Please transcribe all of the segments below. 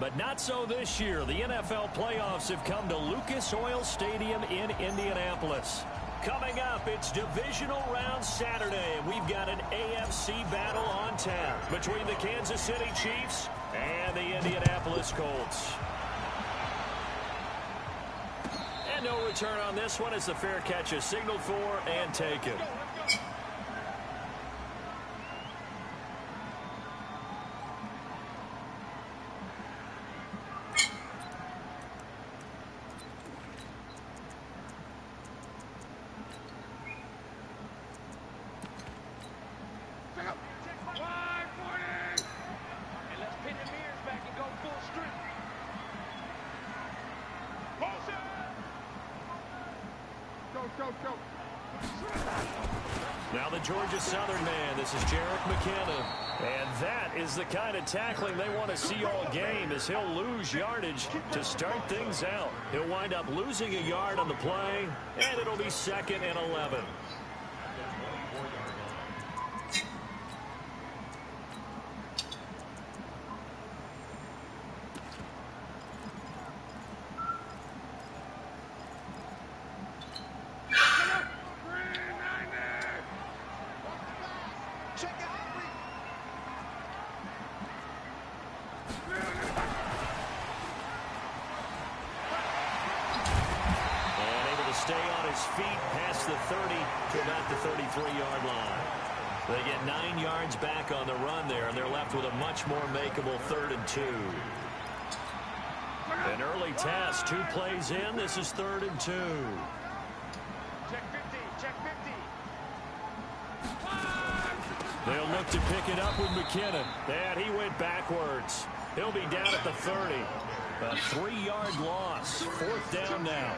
But not so this year. The NFL playoffs have come to Lucas Oil Stadium in Indianapolis. Coming up, it's divisional round Saturday, and we've got an AFC battle on tap between the Kansas City Chiefs and the Indianapolis Colts. And no return on this one as the fair catch is signaled for and taken. Now the Georgia Southern man, this is Jerick McKinnon. And that is the kind of tackling they want to see all game, as he'll lose yardage to start things out. He'll wind up losing a yard on the play, and it'll be 2nd and 11. Stay on his feet past the 30 to about the 33-yard line. They get 9 yards back on the run there, and they're left with a much more makeable 3rd and 2. An early test, 2 plays in. This is 3rd and 2. Check 50, check 50. They'll look to pick it up with McKinnon. And he went backwards. He'll be down at the 30. A 3-yard loss. 4th down now.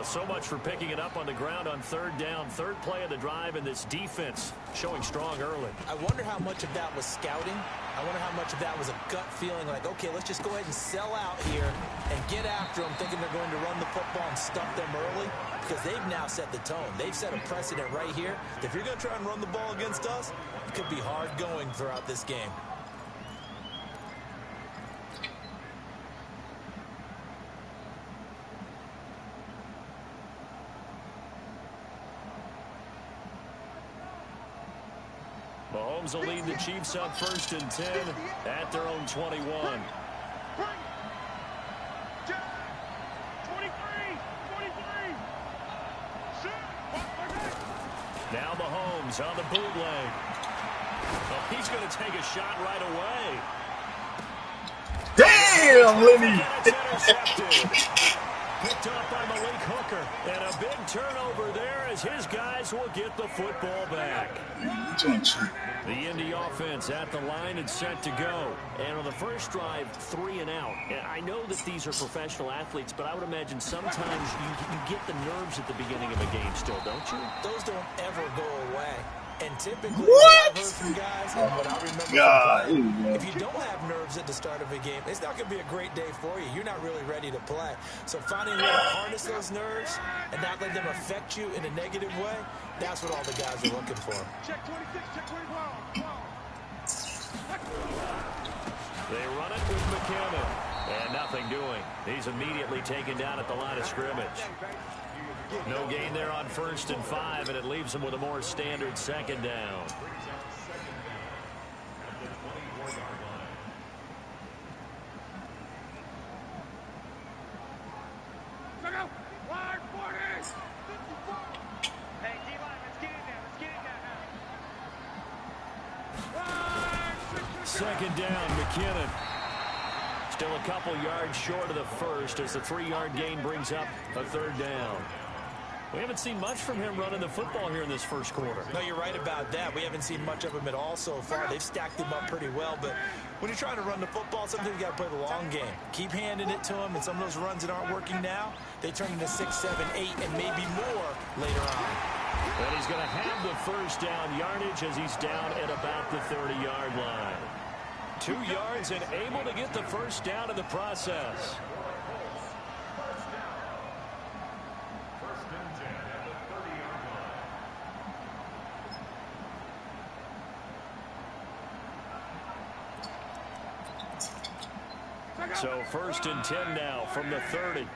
So much for picking it up on the ground on 3rd down. 3rd play of the drive, and this defense showing strong early. I wonder how much of that was scouting. I wonder how much of that was a gut feeling like, okay, let's just go ahead and sell out here and get after them, thinking they're going to run the football and stuff them early, because they've now set the tone. They've set a precedent right here. If you're going to try and run the ball against us, it could be hard going throughout this game. Mahomes will lead the Chiefs up 1st and 10 at their own 21. 23, 23. Now Mahomes on the bootleg. Oh, he's going to take a shot right away. Damn, Lenny! Picked up by Malik Hooker. And a big turnover there as his guys will get the football back. The Indy offense at the line and set to go. And on the first drive, 3 and out. And I know that these are professional athletes, but I would imagine sometimes you get the nerves at the beginning of a game still, don't you? Those don't ever go away. And typically, what? I've heard from guys, and what I remember from playing, if you don't have nerves at the start of a game, it's not going to be a great day for you. You're not really ready to play. So finding a way to harness those nerves and not let them affect you in a negative way, that's what all the guys are looking for. Check 26, check 21. They run it with McKinnon. And nothing doing. He's immediately taken down at the line of scrimmage. No gain there on 1st and 5, and it leaves him with a more standard 2nd down. Hey, D-line, let's get in there. Let's get in there now. 2nd down, McKinnon. Still a couple yards short of the first as the 3-yard gain brings up a 3rd down. We haven't seen much from him running the football here in this first quarter. No, you're right about that. We haven't seen much of him at all so far. They've stacked him up pretty well, but when you're trying to run the football, sometimes you got to play the long game. Keep handing it to him, and some of those runs that aren't working now, they turn into 6, 7, 8, and maybe more later on. And he's going to have the 1st down yardage as he's down at about the 30-yard line. 2 yards and able to get the 1st down in the process. So 1st and 10 now from the 30.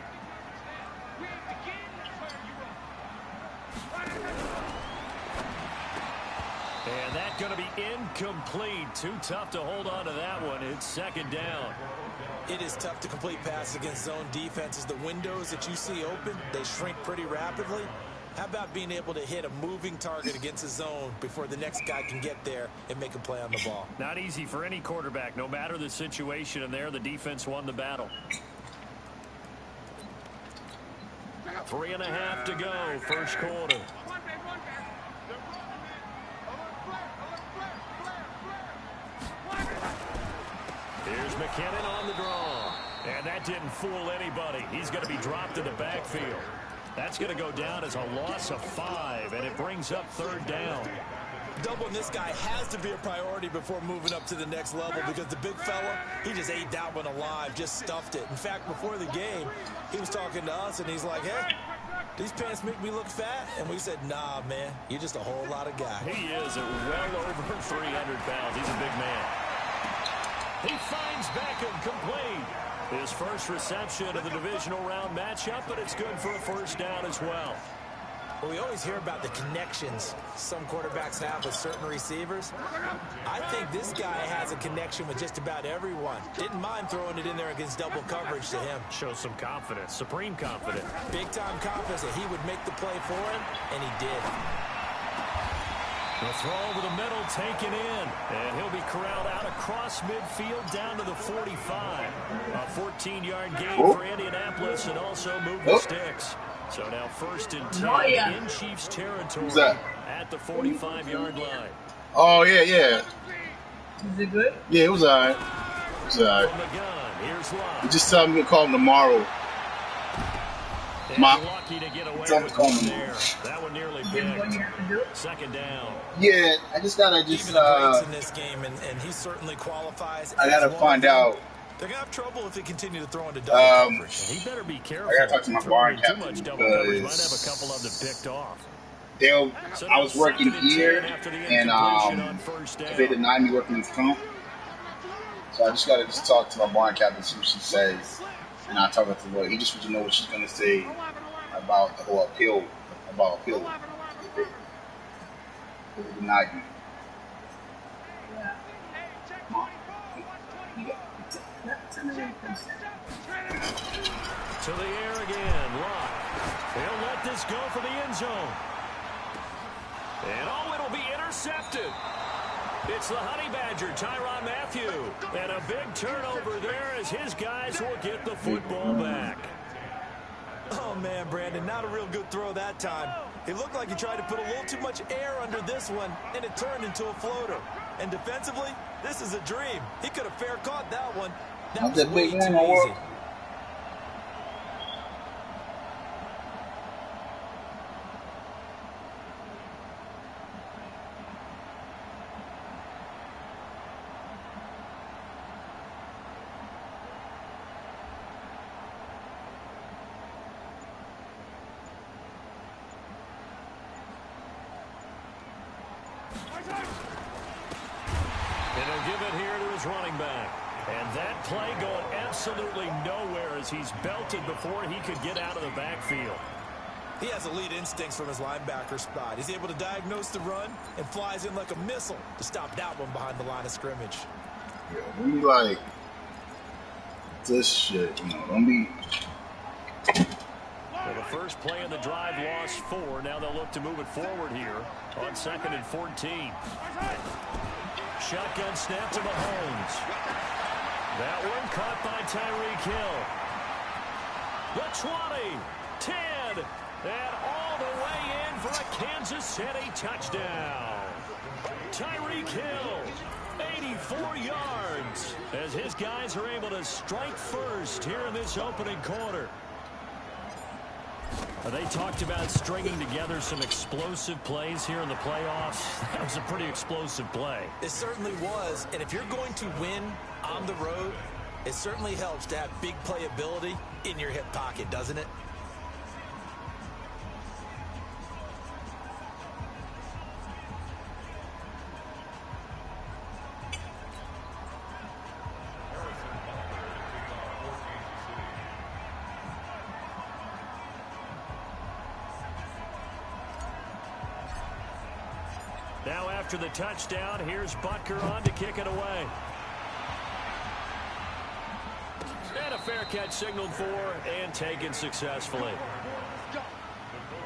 And that's going to be incomplete. Too tough to hold on to that one. It's 2nd down. It is tough to complete passes against zone defenses. The windows that you see open, they shrink pretty rapidly. How about being able to hit a moving target against a zone before the next guy can get there and make a play on the ball? Not easy for any quarterback, no matter the situation. And there, the defense won the battle. 3.5 to go, 1st quarter. Here's McKinnon on the draw. And that didn't fool anybody. He's going to be dropped in the backfield. That's going to go down as a loss of 5, and it brings up 3rd down. Doubling this guy has to be a priority before moving up to the next level because the big fella, he just ate that one alive, just stuffed it. In fact, before the game, he was talking to us, and he's like, hey, these pants make me look fat? And we said, nah, man, you're just a whole lot of guy. He is well over 300 pounds. He's a big man. He finds Beckham complete. His first reception of the divisional round matchup, but it's good for a 1st down as well. Well, we always hear about the connections some quarterbacks have with certain receivers. I think this guy has a connection with just about everyone. Didn't mind throwing it in there against double coverage to him. Shows some confidence, supreme confidence. Big-time confidence that he would make the play for him, and he did. The throw over the middle, taken in, and he'll be corralled out across midfield down to the 45. A 14-yard gain for Indianapolis and also move the sticks. So now 1st and 10 in Chiefs territory at the 45-yard line. Oh, yeah. Is it good? Yeah, it was all right. From the gun, here's Locke. You just tell me to call him tomorrow. Lucky to get away with one there. That one nearly big. 2nd down. Yeah, I just gotta Even the greats in this game, and he certainly qualifies. I gotta find out. They're gonna have trouble if they continue to throw into double coverage. He better be careful. I gotta talk to my barn captain too much double coverage might have a couple of them picked off. I was working here, and they denied me working this comp. So I just gotta talk to my barn captain, see what she says. And I talk to her. He just wants to know what she's going to say about the whole appeal. If it denied me. To the air again. Locke. He'll let this go for the end zone. And it'll be intercepted. It's the Honey Badger, Tyrann Mathieu. And a big turnover there as his guys will get the football back. Oh, man, Brandon, not a real good throw that time. It looked like he tried to put a little too much air under this one, and it turned into a floater. And defensively, this is a dream. He could have fair caught that one. That was way too easy. And he'll give it here to his running back. And that play going absolutely nowhere as he's belted before he could get out of the backfield. He has elite instincts from his linebacker spot. He's able to diagnose the run and flies in like a missile to stop that one behind the line of scrimmage. Yeah, don't be like this shit, don't be. Well, the first play in the drive lost 4. Now they'll look to move it forward here on 2nd and 14. Shotgun snap to Mahomes. That one caught by Tyreek Hill. The 20, 10, and all the way in for a Kansas City touchdown. Tyreek Hill, 84 yards, as his guys are able to strike first here in this opening quarter. They talked about stringing together some explosive plays here in the playoffs. That was a pretty explosive play. It certainly was, and if you're going to win on the road, it certainly helps to have big playability in your hip pocket, doesn't it? after the touchdown. Here's Butker on to kick it away. And a fair catch signaled for and taken successfully.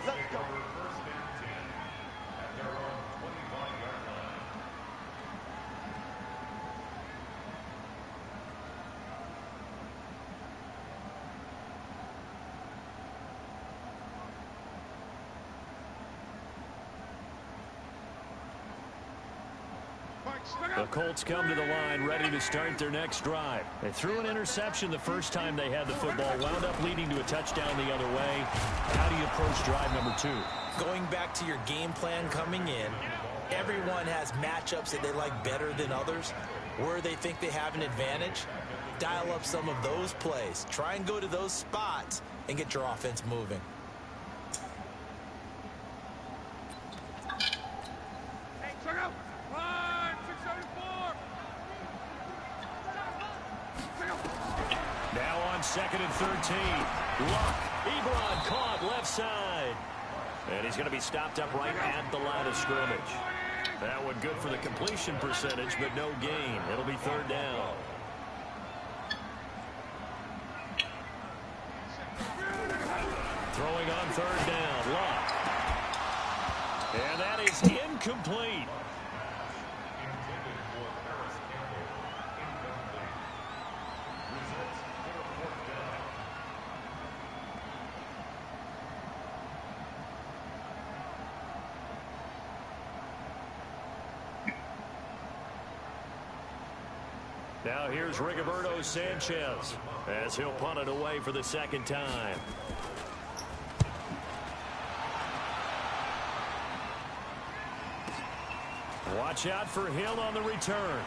Let's go. The Colts come to the line ready to start their next drive. They threw an interception the first time they had the football, wound up leading to a touchdown the other way. How do you approach drive number 2? Going back to your game plan coming in, everyone has matchups that they like better than others. Where they think they have an advantage, dial up some of those plays. Try and go to those spots and get your offense moving. Hey, check out. Line 674. Now on 2nd and 13. Luck. Ebron caught left side. And he's going to be stopped up right at the line of scrimmage. That one good for the completion percentage, but no gain. It'll be 3rd down. Throwing on 3rd down. Luck. And that is incomplete. Now here's Rigoberto Sanchez as he'll punt it away for the 2nd time. Watch out for Hill on the return.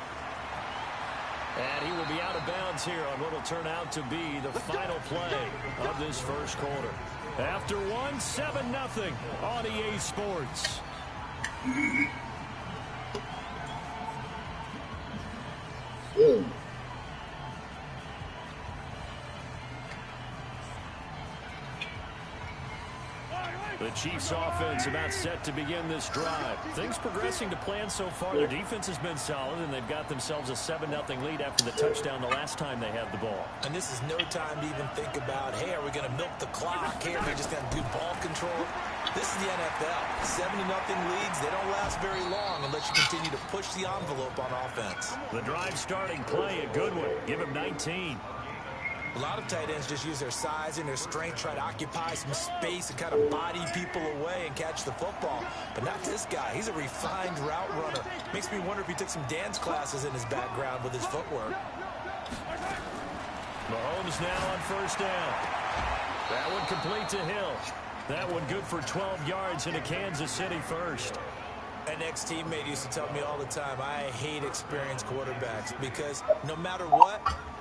And he will be out of bounds here on what will turn out to be the final play of this first quarter. After one, 7-0 on EA Sports. The Chiefs offense about set to begin this drive. Things progressing to plan so far. Their defense has been solid, and they've got themselves a 7-0 lead after the touchdown the last time they had the ball. And this is no time to even think about, hey, are we going to milk the clock? Hey, are we just going to do ball control? This is the NFL. 7-0 leads, they don't last very long unless you continue to push the envelope on offense. The drive starting play, a good one. Give him 19. A lot of tight ends just use their size and their strength, try to occupy some space and kind of body people away and catch the football. But not this guy. He's a refined route runner. Makes me wonder if he took some dance classes in his background with his footwork. Mahomes now on 1st down. That one complete to Hill. That one good for 12 yards into Kansas City first. An ex-teammate used to tell me all the time, I hate experienced quarterbacks because no matter what,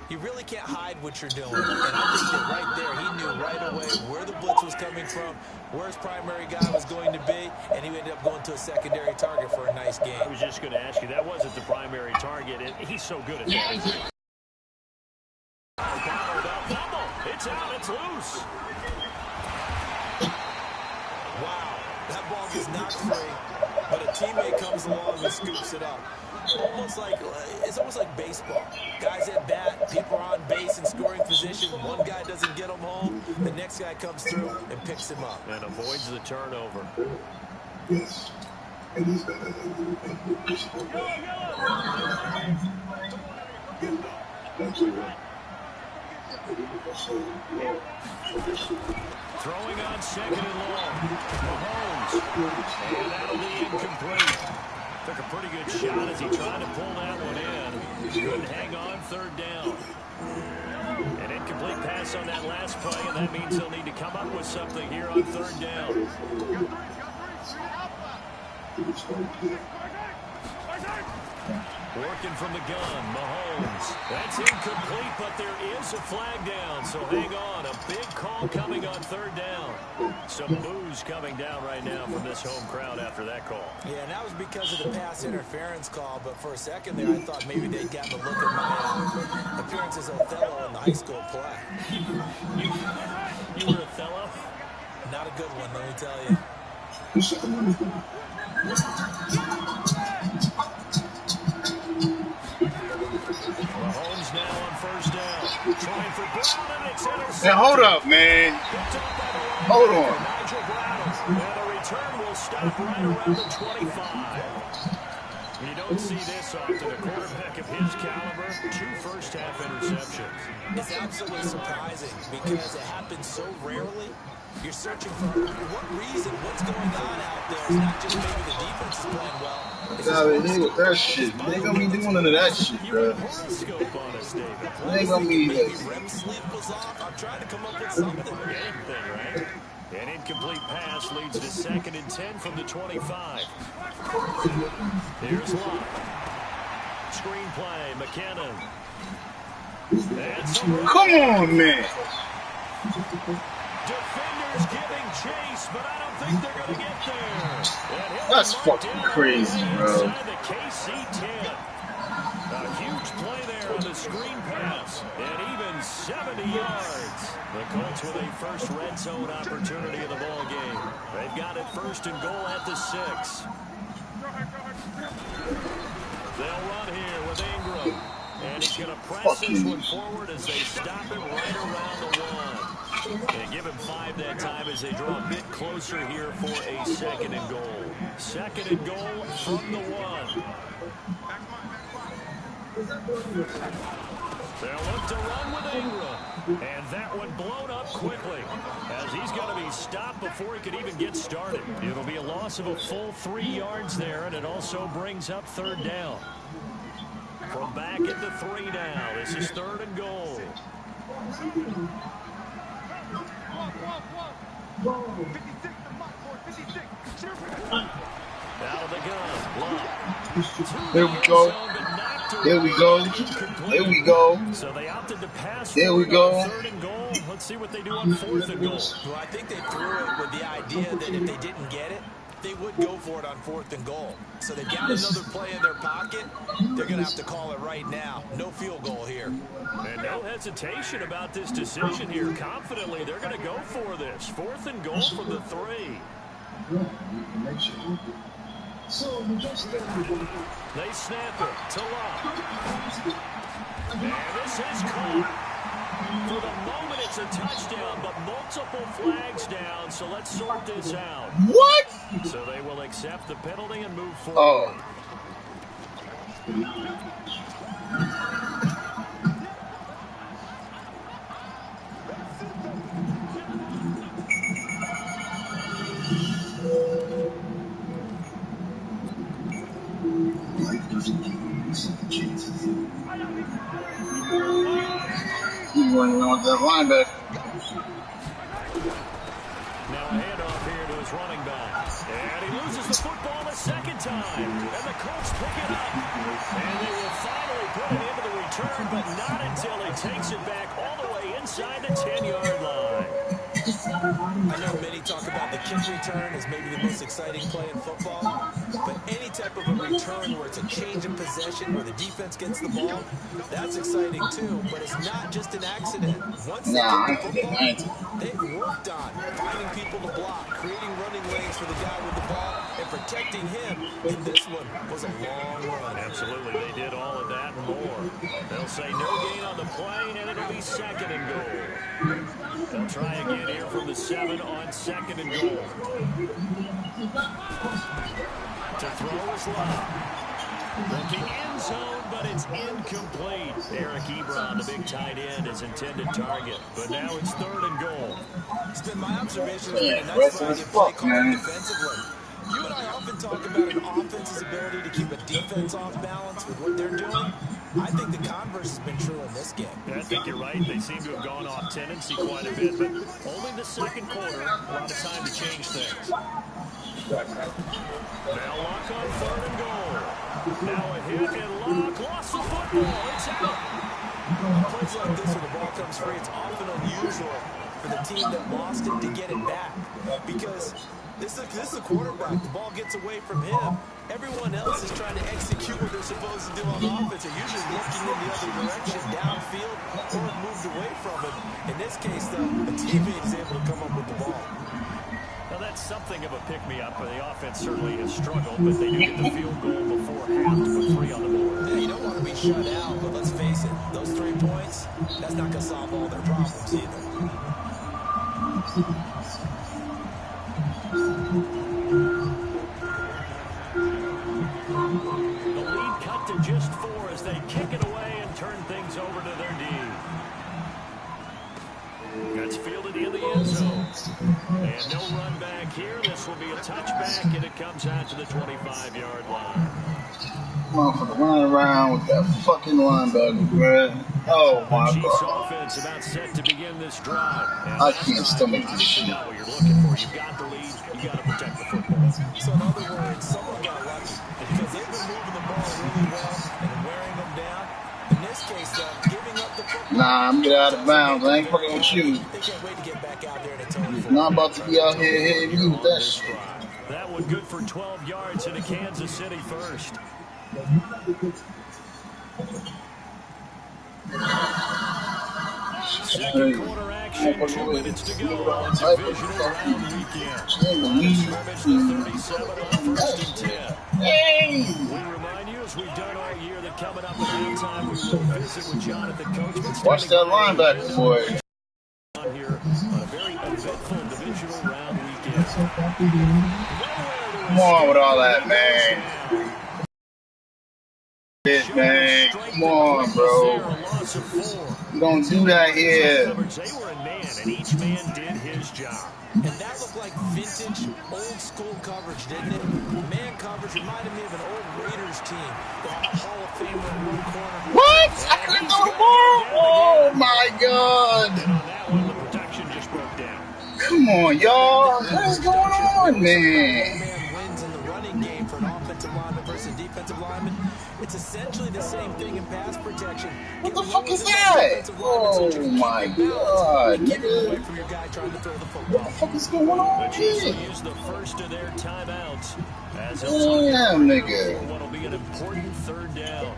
you really can't hide what you're doing. And I think that right there, he knew right away where the blitz was coming from, where his primary guy was going to be, and he ended up going to a secondary target for a nice game. I was just going to ask you, that wasn't the primary target, and he's so good at that, isn't he? It's out, it's loose. Wow, that ball gets knocked free, but a teammate comes along and scoops it up. It's almost like baseball. Guys at bat, people are on base in scoring position. One guy doesn't get him home. The next guy comes through and picks him up. And avoids the turnover. Yes. It is better Throwing on 2nd and long. Mahomes. And that'll be incomplete. Took a pretty good shot as he tried to pull that one in. Couldn't hang on 3rd down. An incomplete pass on that last play, and that means he'll need to come up with something here on 3rd down. Working from the gun, Mahomes. That's incomplete, but there is a flag down, so hang on. A big call coming on 3rd down. Some boos coming down right now from this home crowd after that call. Yeah, and that was because of the pass interference call, but for a second there I thought maybe they'd gotten a look at my appearance as Othello in the high school play. You were Othello? Not a good one, let me tell you. Now hold up, man. Hold on. And the return will stop right around the 25. You don't see this often. A quarterback of his caliber, 2 first-half interceptions. It's absolutely surprising because it happens so rarely. You're searching for what reason, what's going on out there. It's not just maybe the defense is playing well. Get out of here with that shit. They ain't gonna be doing none of that shit, bro. They ain't gonna be maybe rep sleep was off. I'm trying to come up with something. Anything, right? An incomplete pass leads to 2nd and 10 from the 25. Here's Locke. Screenplay, McKinnon. Come on, man. Defenders giving chase, but I don't think they're going to get there. That's fucking crazy, bro. The KC 10. A huge play there on the screen pass, and even 70 yards. The Colts with a first red zone opportunity in the ball game. They've got it 1st and goal at the 6. They'll run here with Ingram, and he's going to press this one forward as they stop it right around the 1. They give him 5 that time as they draw a bit closer here for a 2nd and goal. 2nd and goal from the 1. They'll look to run with Ingram. And that one blown up quickly as he's going to be stopped before he could even get started. It'll be a loss of a full 3 yards there, and it also brings up 3rd down. From back at the 3 now. This is 3rd and goal. Out of the gun. There we go. There we go. There we go. So they opted to pass. There we go. 3rd and goal. Let's see what they do on 4th and goal. Well, I think they threw it with the idea that if they didn't get it, they would go for it on 4th and goal. So they've got another play in their pocket. They're going to have to call it right now. No field goal here. And no hesitation about this decision here. Confidently, they're going to go for this. 4th and goal from the 3. They snap it to Locke. And this is caught. For the moment, it's a touchdown, but multiple flags down, so let's sort this out. What? So they will accept the penalty and move forward. He's running on that linebacker. Now a handoff here to his running back. And he loses the football a 2nd time. And the Colts pick it up. And they will finally put it into the return, but not until he takes it back all the way inside the 10-yard line. I know many talk about the kick return as maybe the most exciting play in football, but any type of a return where it's a change in possession, where the defense gets the ball, that's exciting too, but it's not just an accident. Once they get the football, they've worked on finding people to block, creating running lanes for the guy with the ball, and protecting him, and this one was a long run. Absolutely, they did all of that and more. They'll say no gain on the play, and it'll be 2nd and goal. They'll try again here from the 7 on 2nd and goal. To throw is Locke. Looking end zone, but it's incomplete. Eric Ebron, the big tight end, is intended target. But now it's 3rd and goal. It's been my observation. It's been a nice variety of play calling defensively. You and I often talk about an offense's ability to keep a defense off balance with what they're doing. I think the converse has been true in this game. I think you're right. They seem to have gone off tendency quite a bit, but only the 2nd quarter, a lot of time to change things. Now Locke on 3rd and goal. Now a hit, and Locke lost the football. It's out. Plays like this where the ball comes free, it's often unusual for the team that lost it to get it back. Because this is a quarterback. The ball gets away from him. Everyone else is trying to execute what they're supposed to do on offense. They're usually looking in the other direction, downfield, or moved away from it. In this case, though, a teammate is able to come up with the ball. Well, that's something of a pick-me-up. The offense certainly has struggled, but they do get the field goal before half to put 3 on the board. Yeah, you don't want to be shut out, but let's face it, those 3 points, that's not going to solve all their problems either. The lead cut to just 4 as they kick it away and turn things over to their D. That's fielded in the end zone. And no run back here. This will be a touchback, and it comes out to the 25-yard line. Motherfucker running around with that fucking linebacker, bro. Oh my Chiefs God. offense about set to begin this drive. I can't stomach this shit. Not what you're looking for. You've got the lead. You got to protect the football. So in other words, someone got lucky because they've been moving the ball really well and wearing them down. In this case, though, giving up the football. Nah, I'm get out of bounds. I ain't fucking with you. They can't wait to get back out there and atone for it. Not about to be out here hitting you with that shit. That one good for 12 yards into Kansas City first. Second quarter action, 2 minutes to go on divisional round weekend. Scrimmage the 37 on 1st and 10. We remind you, as we've done all year, that coming up at halftime, we will visit with Jonathan Coachman. Watch that linebacker, boy. On here on a very eventful divisional round weekend. Come on with all that, man. Shit, man. Come on, bro. You don't do that here. They were a man, and each man did his job. And that looked like vintage, old-school coverage, didn't it? Man coverage reminded me of an old Raiders team. They had a Hall of Famer in one corner. What? I couldn't throw the ball. Oh, my God. And on that one, the protection just broke down. Come on, y'all. What's going on, man? Man wins in the running game for an offensive lineman versus a defensive lineman. It's essentially the same thing in pass protection. What the fuck is that? Oh, my God, nigga. Away from your guy trying to throw the football. What the fuck is going on The Chiefs will here? use the first of their timeouts as Damn, nigga. what will be an important 3rd down.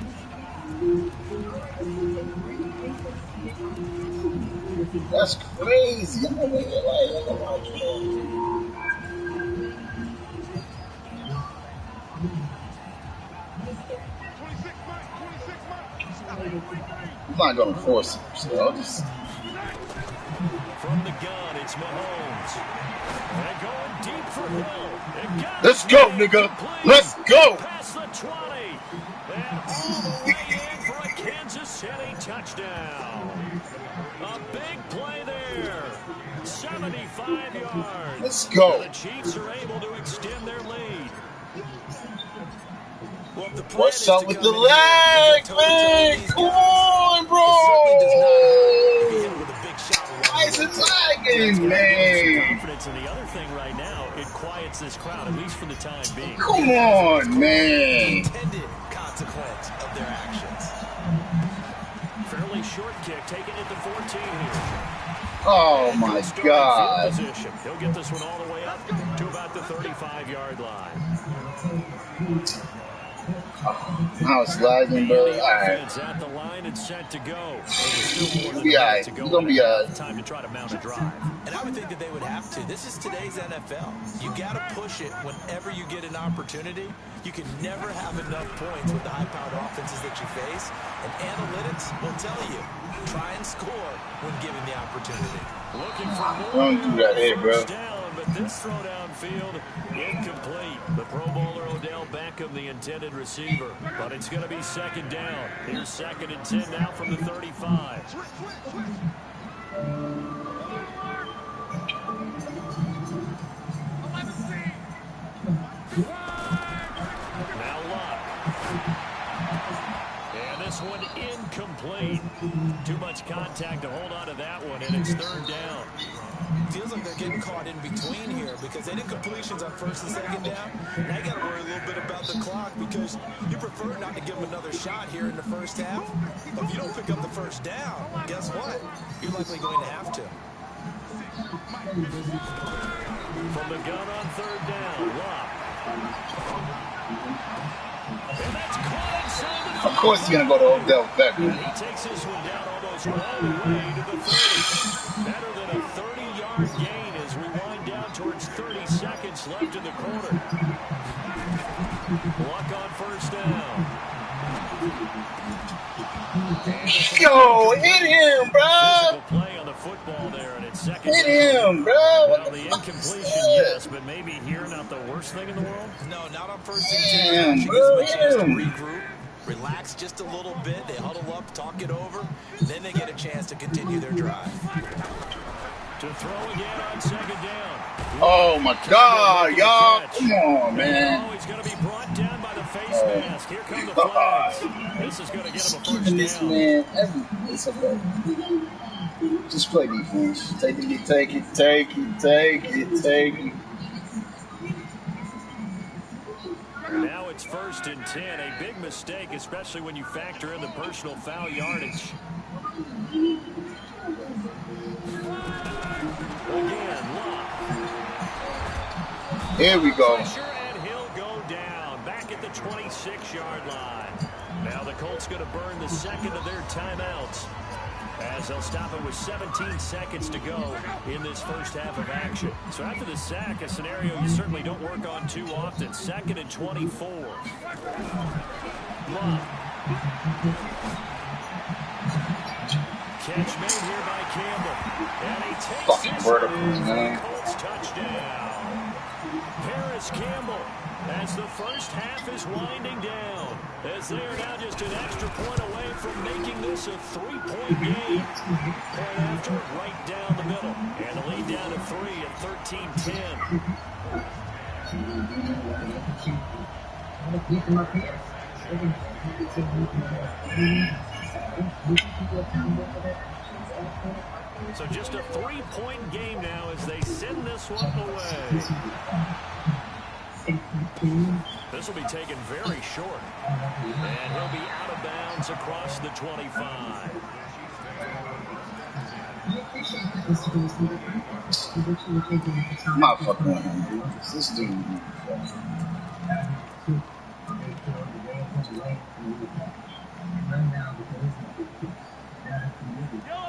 That's crazy. I'm over here like, I'm not gonna force it, so I'll just. From the gun, it's Mahomes. They're going deep for Hill. Let's go, nigga. Let's go. Past the 20. And all the way in for a Kansas City touchdown. A big play there. 75 yards. Let's go. The Chiefs are able to extend their lead. Well, the plan What's is up to with come the in here and leg, toe-to-toe man? with these Come guys. on, It certainly does not hurt bro. if you hit with a big shot along Why is the it way. lagging, man? Confidence, and the other thing right now, it quiets this crowd, at least for the time being. Come on, man. Intended consequence of their actions. Fairly short kick, taken at the 14 here. Oh my God. Position. He'll get this one all the way up to about the 35-yard line. Now it's lagging, bro. All right. At the line and set to go. You'll be all right. You're going to be all right. Time to try to mount a drive. And I would think that they would have to. This is today's NFL. You got to push it whenever you get an opportunity. You can never have enough points with the high-powered offenses that you face. And analytics will tell you, try and score when given the opportunity. Looking for more. Don't do that here, bro. Down, but this throw downfield incomplete. The Pro Bowler Odell Beckham, the intended receiver. But it's going to be 2nd down. Here's 2nd and 10 now from the 35. Now Luck. And this one incomplete. Too much contact to hold on to that one, and it's 3rd down. Feels like they're getting caught in between here because they did completions on 1st and 2nd down. Now you got to worry a little bit about the clock because you prefer not to give them another shot here in the first half. But if you don't pick up the 1st down, guess what? You're likely going to have to. From the gun on 3rd down, Luck. And that's caught inside the 5. Of course he's going to go to Odell Beckham. And he takes this one down almost all the way to the 30. Better than a 30-yard gain as we wind down towards 36 Yo, hit him, bro. Play on the football there, and it's second. Hit him, bro. Well, the incompletion, yes, but maybe here not the worst thing in the world. No, not on first and 10. Gives them a chance to regroup, relax just a little bit. They huddle up, talk it over, then they get a chance to continue their drive. To throw again on second down. Oh my God, y'all! Come on, man. Oh, he's going to be brought down by the face mask. Here come the flags. This is going to get him a first down. This man, it's okay. Just play defense. Take it. Now it's first and 10. A big mistake, especially when you factor in the personal foul yardage. Again, Locke. Here we go. And he'll go down back at the 26-yard line. Now the Colts going to burn the second of their timeouts, as they'll stop it with 17 seconds to go in this first half of action. So after the sack, a scenario you certainly don't work on too often. Second and 24. Locke. Catch made here by Campbell. And he takes fucking verticals, man. Colts touchdown. Harris Campbell, as the first half is winding down, as they are now just an extra point away from making this a 3-point game. Point after right down the middle. And the lead down to 3 at 13-10. So just a 3-point game now as they send this one away. This will be taken very short. And he'll be out of bounds across the 25. I'm not fucking with him, dude. This dude.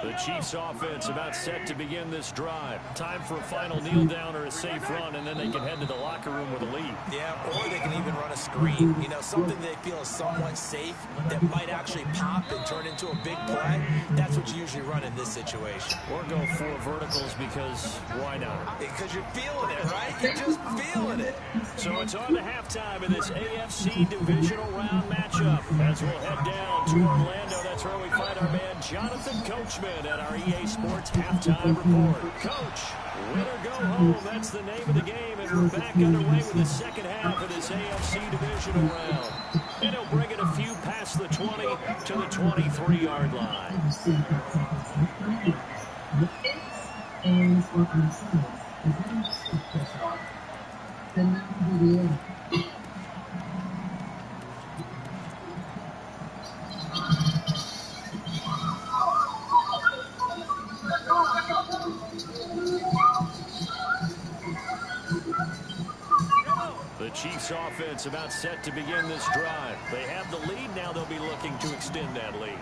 The Chiefs offense about set to begin this drive. Time for a final kneel down or a safe run, and then they can head to the locker room with a lead. Yeah, or they can even run a screen. You know, something they feel is somewhat safe that might actually pop and turn into a big play. That's what you usually run in this situation. Or go 4 verticals because why not? Because you're feeling it, right? You're just feeling it. So it's on to halftime in this AFC divisional round matchup. As we'll head down to Orlando, that's where we find our man Jonathan Coachman at our EA Sports Halftime Report. Coach, win or go home, that's the name of the game, and we're back underway with the second half of this AFC divisional round. And he'll bring it a few past the 20 to the 23-yard line. The Chiefs offense about set to begin this drive. They have the lead. Now they'll be looking to extend that lead.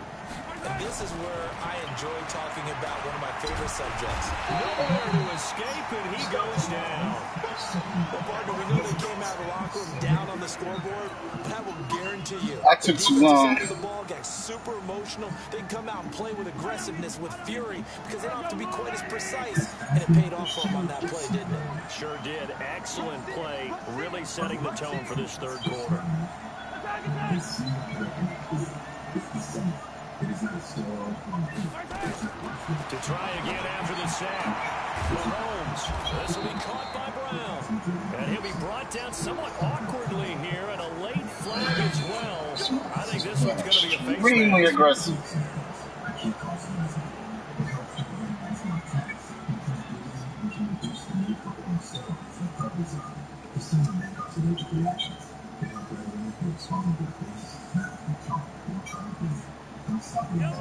And this is where I enjoy talking about one of my favorite subjects. Nowhere to escape, and he goes down. Well, partner, we know they came out of the locker room down on the scoreboard, but I will guarantee you. I took too long. The ball got super emotional. They come out and play with aggressiveness, with fury, because they don't have to be quite as precise. And it paid off for them on that play, didn't it? Sure did. Excellent play, really setting the tone for this third quarter. To try again after the sack. Mahomes. This will be caught by Brown. And he'll be brought down somewhat awkwardly here, and a late flag as well. I think this one's going to be a face Extremely mask. aggressive.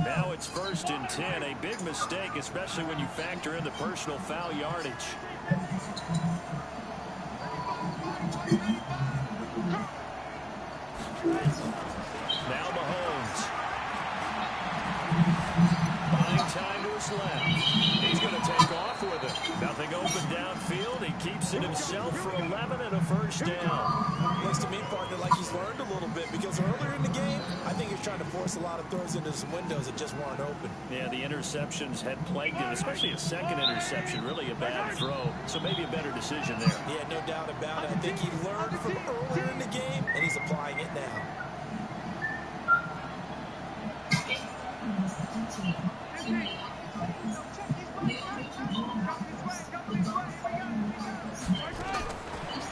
Now it's first and 10. A big mistake, especially when you factor in the personal foul yardage. Now Mahomes. Buying time to his left. He's going to take off with it. Nothing open downfield. He keeps keeps it himself for 11 and a first down. Looks to me, partner, like he's learned a little bit because earlier in the game, I think he was trying to force a lot of throws into some windows that just weren't open. Yeah, the interceptions had plagued him, especially a second interception, really a bad throw. So maybe a better decision there. Yeah, no doubt about it. I think he learned from earlier in the game, and he's applying it now.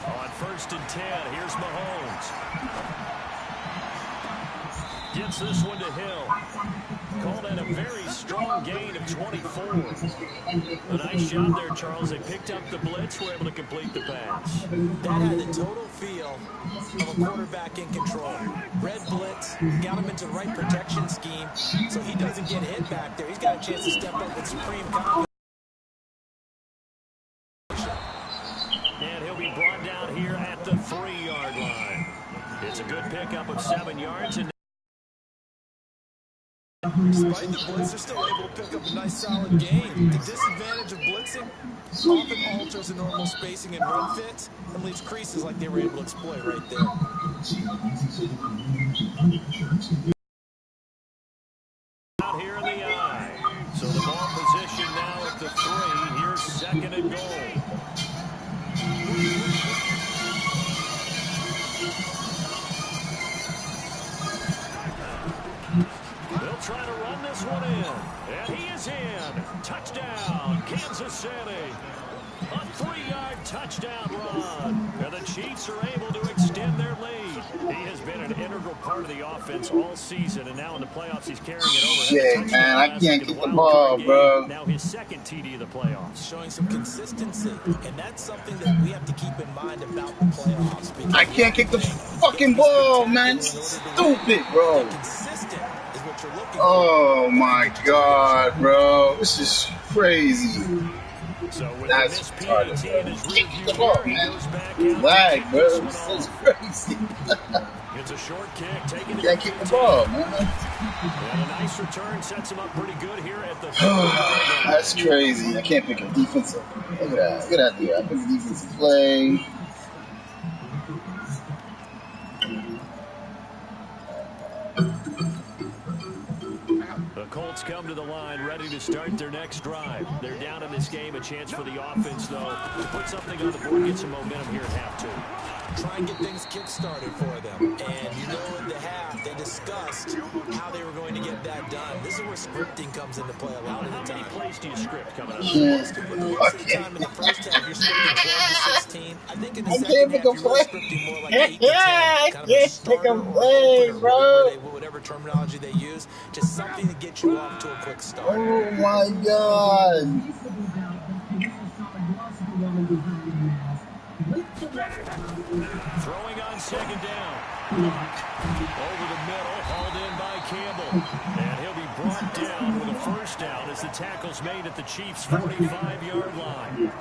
On 1st and 10, here's Mahomes. Gets this one to Hill. Called that a very strong gain of 24. A nice job there, Charles. They picked up the blitz, were able to complete the pass. That had the total feel of a quarterback in control. Red blitz, got him into the right protection scheme, so he doesn't get hit back there. He's got a chance to step up with supreme confidence. And he'll be brought down here at the 3-yard line. It's a good pickup of 7 yards. And despite the blitz, they're still able to pick up a nice solid gain. The disadvantage of blitzing often alters the normal spacing and run fits and leaves creases like they were able to exploit right there. Out here in the eye. So the ball position now at the 3. Here's 2nd and goal. They'll try to run this one in. And he is in. Touchdown, Kansas City. A 3-yard touchdown run. And the Chiefs are able to extend their lead. He has been an integral part of the offense all season, and now in the playoffs he's carrying it over. Shit, man, I can't get the ball, bro. Now his 2nd TD of the playoffs. Showing some consistency, and that's something that we have to keep in mind about the playoffs. I can't kick the fucking ball, man. Stupid, bro. Consistent is what you're looking for. Oh my God, bro. This is crazy. So that's retarded, bro. Kick the ball, man. Lag, bro. This is crazy. It's a short kick. Taking Can't kick the ball, man. And a nice return sets him up pretty good here at the. That's crazy. I can't pick a defensive. Look at that. Look at that there. I pick a defensive play. The Colts come to the line ready to start their next drive. They're down in this game. A chance for the offense, though, to put something on the board, get some momentum here at half 2. Try and get things kick-started for them. And you know in the half, they discussed how they were going to get that done. This is where scripting comes into play a lot of the time. How many plays do you script coming up? Most of the time in the first half, you're scripting 12 to 16. I think in the second half, you're really scripting more like 8 to 10. Kind of a starter or opener, whatever terminology they use. Just something to get you off to a quick start. Oh, my God. Throwing on 2nd down. Over the middle, hauled in by Campbell. And he'll be brought down with a first down as the tackle's made at the Chiefs' 45-yard line.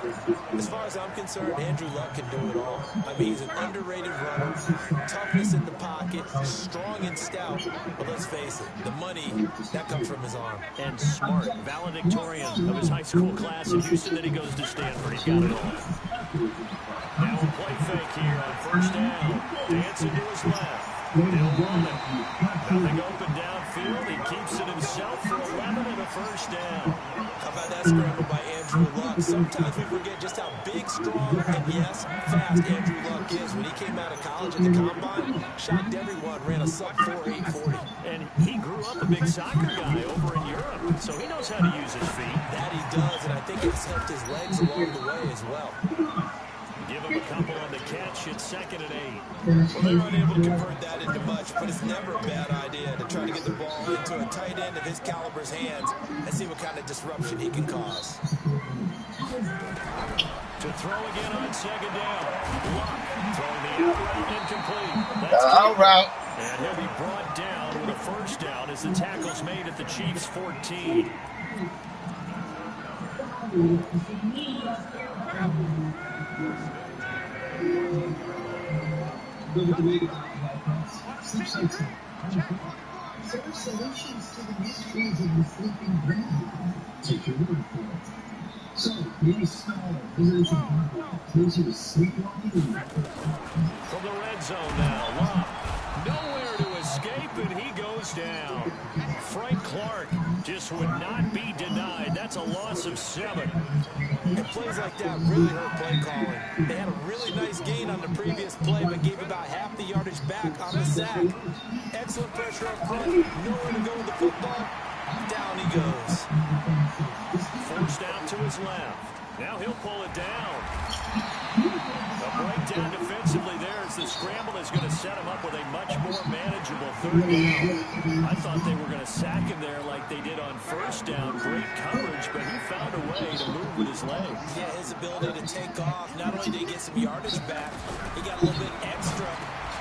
As far as I'm concerned, Andrew Luck can do it all. I mean, he's an underrated runner. Toughness in the pocket, strong and stout. But let's face it, the money, that comes from his arm. And smart, valedictorian of his high school class in Houston. Then he goes to Stanford. He's got it all. Now a play fake here on 1st down. Dancing to his left. He'll run it. Nothing open downfield. He keeps it himself for 11 and a first down. How about that scramble by Andrew Luck? Sometimes we forget just how big, strong, and yes, fast Andrew Luck is. When he came out of college at the Combine, shocked everyone, ran a sub-4 840. And he grew up a big soccer guy over in Europe, so he knows how to use his feet. That he does, and I think it's helped his legs along the way as well. Give him a couple on the catch. It's 2nd and 8. Well, they're unable to convert that into much, but it's never a bad idea to try to get the ball into a tight end of his caliber's hands and see what kind of disruption he can cause. To throw again on 2nd down. Luck throwing the out route incomplete. That's out route. And he'll be brought down with a first down as the tackle's made at the Chiefs' 14. Solutions to the mysteries of the sleeping brain. Take your word for it. From the red zone now, Love. Nowhere to escape, and he goes down. Frank Clark just would not be denied. That's a loss of 7. And plays like that really hurt play calling. They had a really nice gain on the previous play, but gave about half the yardage back on the sack. Excellent pressure up front. Nowhere to go with the football. Down he goes. Forced out to his left. Now he'll pull it down. A breakdown defensively there as the scramble is going to set him up with a much more manageable 3rd down. I thought they were going to sack him there like they did on 1st down. Great coverage, but he found a way to move with his legs. Yeah, his ability to take off. Not only did he get some yardage back, he got a little bit extra.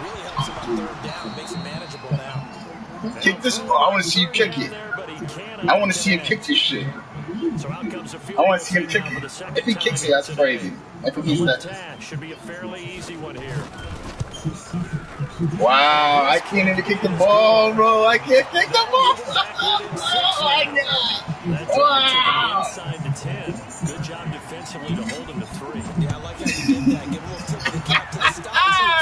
Really helps him on 3rd down. Makes him manageable now. Kick this ball. I want to see you kick it. I want to see him kick this shit. I want to see him kick it. If he kicks it, that's crazy. I think he's that. Should be a fairly easy one here. Wow, I can't even kick the ball, bro. I can't kick the ball. Oh my God. Wow. Inside to 10. Good job defensively to hold him to 3. Yeah, I like how you did that. Give him a little tip of the cap to the stop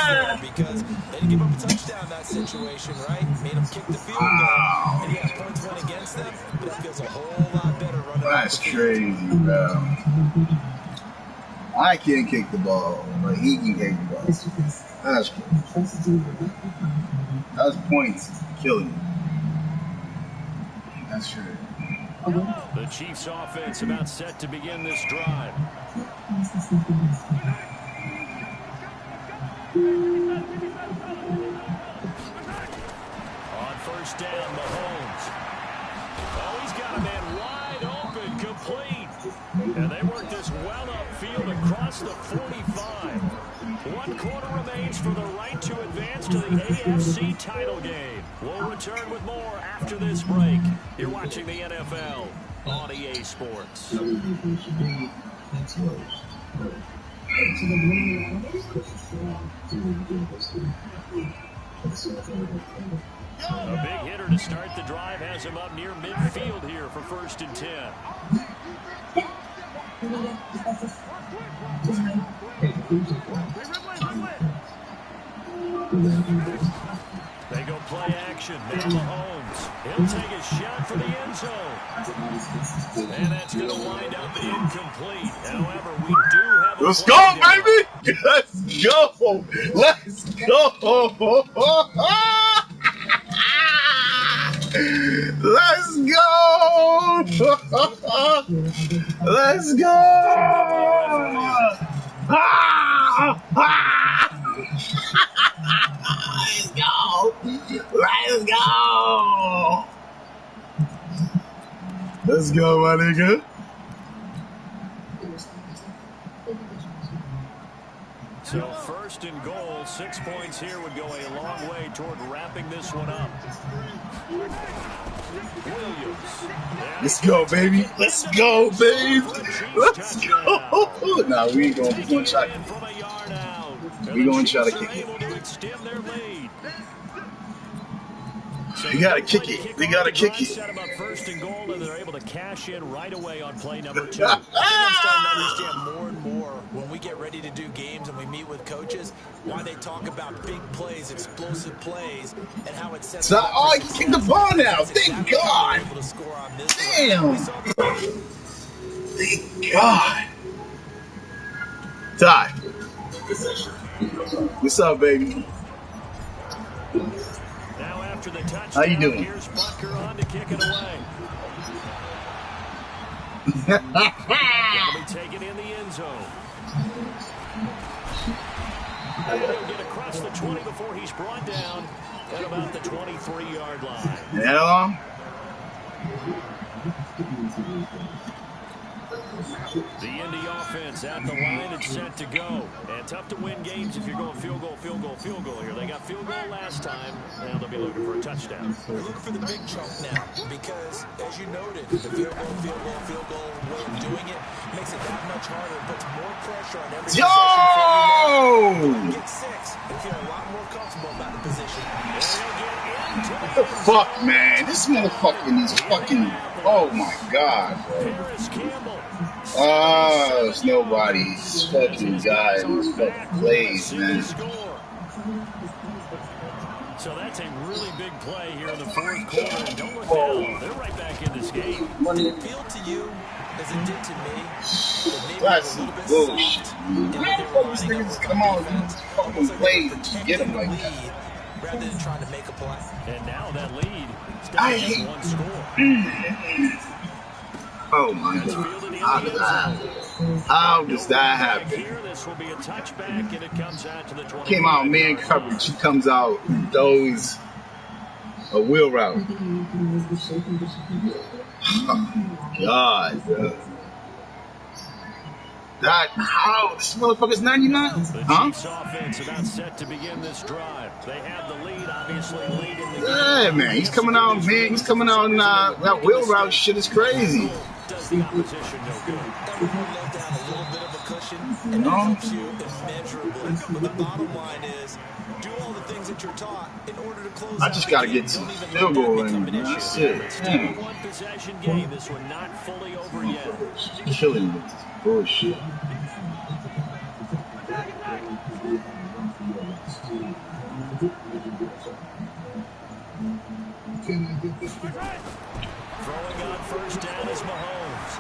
there because they didn't give up a touchdown in that situation, right? Made him kick the field goal. And yeah, points went against them, but that feels a whole lot better running. That's crazy, bro. I can't kick the ball, but he can kick the ball. That's cool. That's points killing me. That's true. The Chiefs offense about set to begin this drive. On 1st down, Mahomes. Oh, he's got a man wide open, complete. And they work this well upfield across the 45. 1 quarter remains for the right to advance to the AFC title game. We'll return with more after this break. You're watching the NFL on EA Sports. A big hitter to start the drive has him up near midfield here for 1st and 10. They go play action. Now Mahomes. He'll take a shot for the end zone. And that's going to wind up incomplete. However, we do have a Let's go, baby! Let's go! Let's go! Let's go! Let's go! Let's go! Let's go! Let's go, my nigga. So 1st and goal, 6 points here would go a long way toward wrapping this one up. Williams. Let's go, baby. Let's go, baby. Let's go. Nah, we ain't going to try to kick it. We're going to try to kick it. You got to kick it. They got to kick it. Set them up 1st and goal, and they're able to cash in right away on play number 2. I'm starting to understand more and more when we get ready to do games and we meet with coaches why they talk about big plays, explosive plays, and how it sets up. Oh, you kicked the ball now. Thank God. Damn. Thank God. Ty. What's up, baby? Now after the touchdown, how you doing? Here's Butker on to kick it away. That'll be taken in the end zone. And he'll get across the 20 before he's brought down at about the 23-yard line. Yeah. The Indy offense at the line and set to go. And tough to win games if you're going field goal here. They got field goal last time. Now they'll be looking for a touchdown. They're looking for the big chunk now because, as you noted, the field goal way of doing it makes it that much harder. It puts more pressure on every possession. Get 6 and feel a lot more comfortable about the position. What the fuck, man? This motherfucker is fucking... Oh, my God, bro. Oh, it's nobody. This fucking guy in this fucking plays, man. So that's a really big play here in the fourth quarter. And don't look down. They're right back in this game. Did it feel to you, as it did to me, that maybe That's a little bit bullshit. soft? Why the fuck these niggas come out and fucking play to get them like that? Rather than trying to make a play. And now that lead I stands hate at one score. Oh my god. How does that happen? This will be a touchback, and it comes out to the 20. Came out man coverage. He comes out, throws a wheel route. Oh, God, bro. That, how? This motherfucker's 99? Huh? Chiefs offense about set to begin this drive. They have the lead, obviously leading the game. Yeah, man. He's coming out, man. He's coming out, and that wheel route shit is crazy. Does the opposition no good. Everyone let down a little bit of a cushion, and that helps you immeasurably. But the bottom line is, do all the things that you're taught in order to close I just got to get to the field goal, and that's it. Damn. One possession game. This one not fully over yet. Killing with this bullshit. Throwing on first down is Mahomes.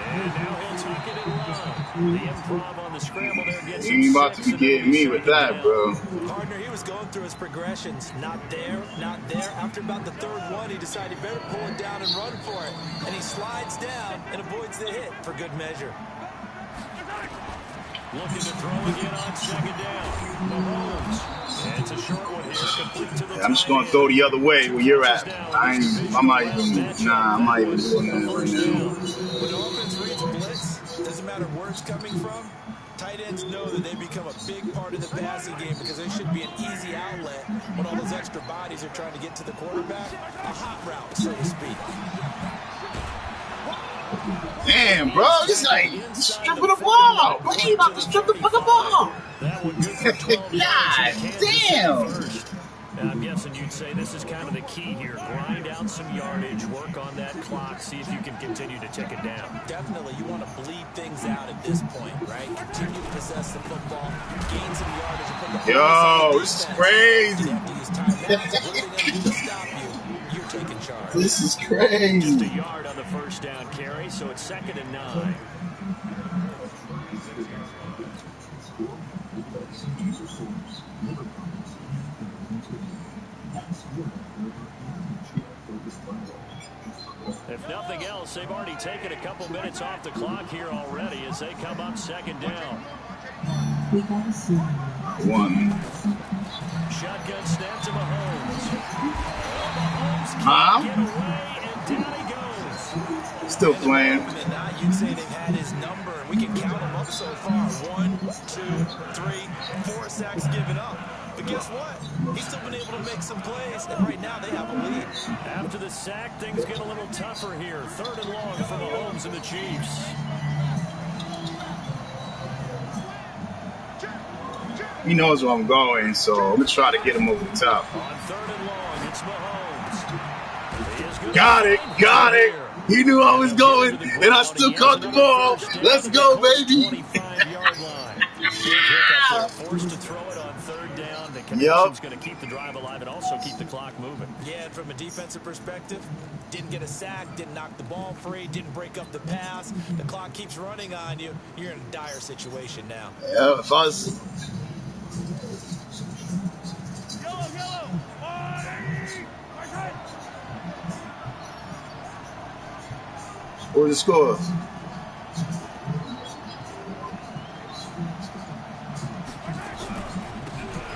And now he'll tuck it and run. The improv on the scramble there gets him. You about to be getting me with that, bro. Partner, he was going through his progressions. Not there, not there. After about the third one, he decided he better pull it down and run for it. And he slides down and avoids the hit for good measure. Looking to throw again on second down. Mahomes. And it's a short one here. Complete to the I'm just going to throw the other way where you're at. I'm not even doing that right now. When the offense reads blitz, doesn't matter where it's coming from, tight ends know that they become a big part of the passing game because they should be an easy outlet when all those extra bodies are trying to get to the quarterback. A hot route, so to speak. Damn, bro, it's like stripping the ball. What are you about to strip the fucking ball? That one good for 12 God damn. I'm guessing you'd say this is kind of the key here. Grind out some yardage, work on that clock, see if you can continue to tick it down. Definitely, you want to bleed things out at this point, right? Continue to possess the football, gain some yardage, and put the Yo, this is crazy. You have to use timeouts. What are they going to do to stop you? You're taking charge. This is crazy. Just a yard on the first down carry, so it's 2nd and 9. If nothing else, they've already taken a couple minutes off the clock here already as they come up 2nd down. One. Shotgun snap to Mahomes. Mahomes Huh? can't get away, and down he goes. Still playing. You'd say they've had his number, and we can count them up so far. 1, 2, 3, 4 sacks given up. But guess what? He's still been able to make some plays, and right now they have a lead. After the sack, things get a little tougher here. 3rd and long for Mahomes and the Chiefs. He knows where I'm going, so I'm going to try to get him over the top. On 3rd and long, it's Mahomes. Got it. He knew I was going, and I still caught the ball. Let's go, baby. 25-yard line. Forced to throw it on 3rd down. The connection's going to keep the drive alive and also keep the clock moving. Yeah, and from a defensive perspective, didn't get a sack, didn't knock the ball free, didn't break up the pass. The clock keeps running on you. You're in a dire situation now. Yeah, if I was... Where's the score?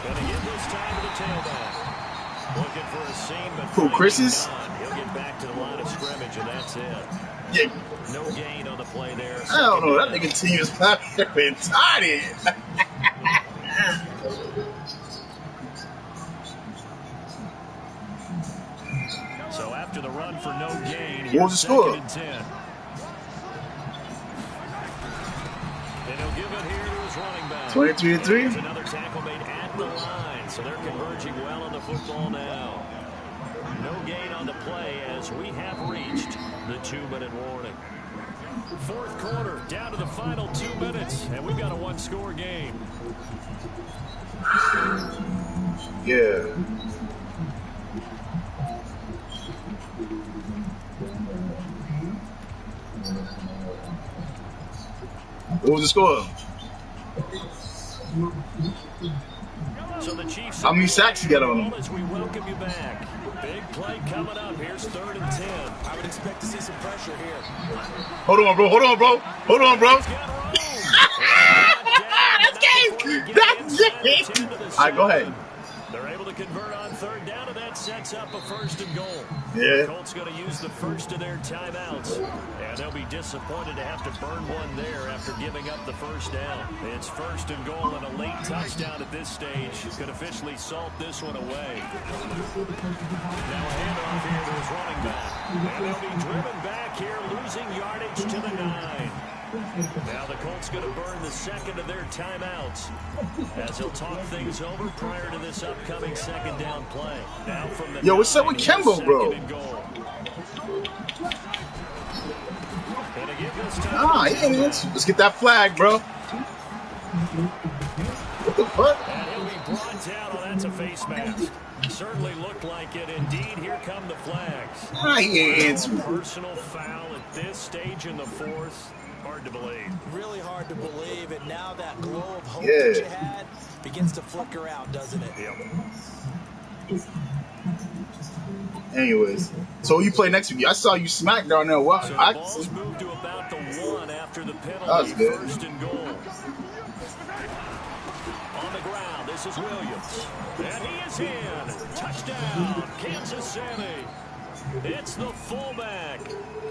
Gonna give this time to the tailback. Looking for a seam, but Who, Chris's? He'll get back to the line of scrimmage, and that's it. Yeah. No gain on the play there. I don't know. That nigga team is fucking tiny. So after the run for no gain, What was the score? 2nd and 10. And he'll give it here to his running back. 23-3. There's another tackle made at the line, so they're converging well on the football now. No gain on the play as we have reached the 2-minute warning. Fourth quarter, down to the final 2 minutes, and we've got a one-score game. Yeah. What was the score? So the Chiefs. How many sacks you got on him? As we welcome you back. Big play coming up. Here's 3rd and 10. I would expect to see some pressure here. Hold on, bro. Hold on, bro. Hold on, bro. That's game. That's game. All right, go ahead. They're able to convert on 3rd down, and that sets up a 1st and goal. Yeah. The Colts going to use the first of their timeouts, and they'll be disappointed to have to burn one there after giving up the 1st down. It's 1st and goal and a late touchdown at this stage could officially salt this one away. Now a handoff here to his running back, and they'll be driven back here, losing yardage to the 9. Now the Colts going to burn the 2nd of their timeouts as he'll talk things over prior to this upcoming 2nd down play. Now from the what's up with Kemba, bro? Let's get that flag, bro. What the fuck? And he'll be brought down. Oh, that's a face mask. Certainly looked like it. Indeed, here come the flags. Personal foul at this stage in the 4th. Hard to believe. Really hard to believe. And now that glow of hope that you had begins to flicker out, doesn't it? Yep. Anyways, so you play next week. I saw you smack down there. What? So the ball's moved to about the 1 after the penalty. That was good. 1st and goal. On the ground, this is Williams. And he is in. Touchdown, Kansas City. It's the fullback.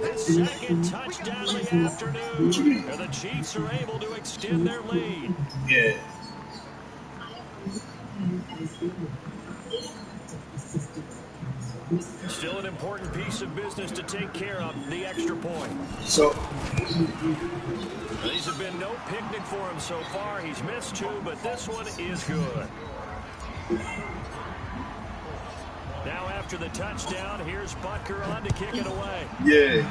His 2nd touchdown of the afternoon. And the Chiefs are able to extend their lead. Yeah. Still an important piece of business to take care of, the extra point. So these have been no picnic for him so far. He's missed 2, but this one is good. Now after the touchdown, here's Butker on to kick it away. Yeah.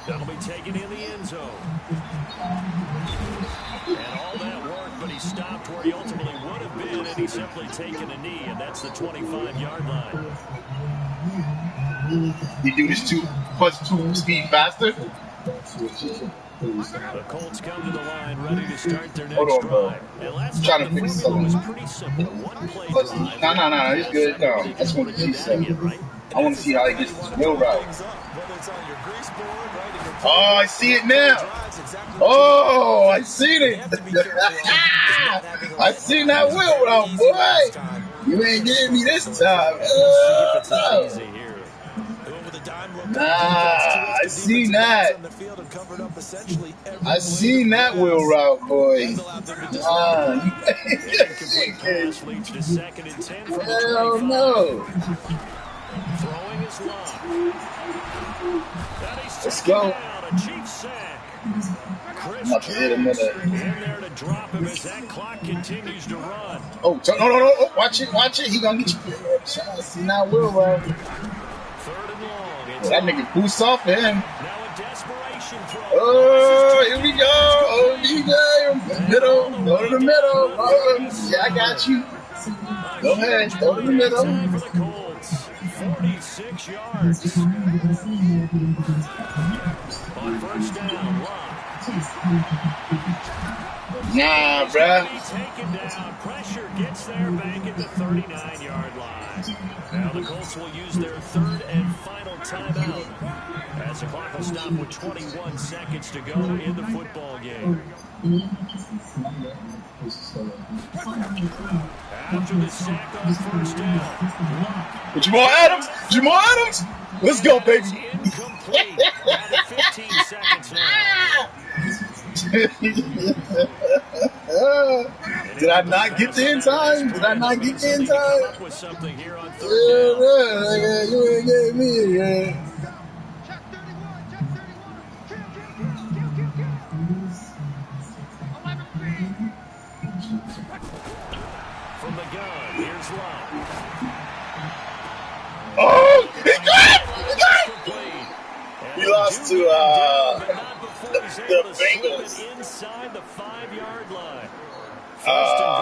That'll be taken in the end zone. And all that work, but he stopped where he ultimately would have been, and he's simply taken a knee, and that's the 25-yard line. You do this +2 speed faster? The Colts come to the line, ready to start their next Hold on, bro. drive. And last Trying time to fix the formula was something. pretty simple. One play No, drive. it's good. No, I just want to see something. I want to see how he gets this wheel route. Oh, I see it now. Oh, I seen it. I seen that wheel route, boy. You ain't getting me this time. Nah, I seen that. I seen that wheel route, boy. Hell no. Throwing his lock. Let's go. Chris Up to hit him with in there to drop him as that clock continues to run. Oh, no. Oh, watch it. He gonna get you. I see that wheel route. 3rd and long. That nigga boosts off of him. Now a desperation throw. Oh, here we go. Oh, here we go. Middle. Go to the middle. Oh, yeah, I got you. Go ahead. Go to the middle. For the Colts. 46 yards. On 1st down, Lock. Nah, bruh. Taken down. Pressure gets there back at the 39-yard line. Now the Colts will use their 3rd and final timeout as the clock will stop with 21 seconds to go in the football game. After the sack on 1st down. Jamal Adams. Let's go, baby. Incomplete. At 15 seconds now. Did I not get there in time? With something here on 3rd down. Yeah, you ain't getting me, man. From the gun, here's Love. Oh, he got it! but not before he's able to slip it inside the 5-yard line. First and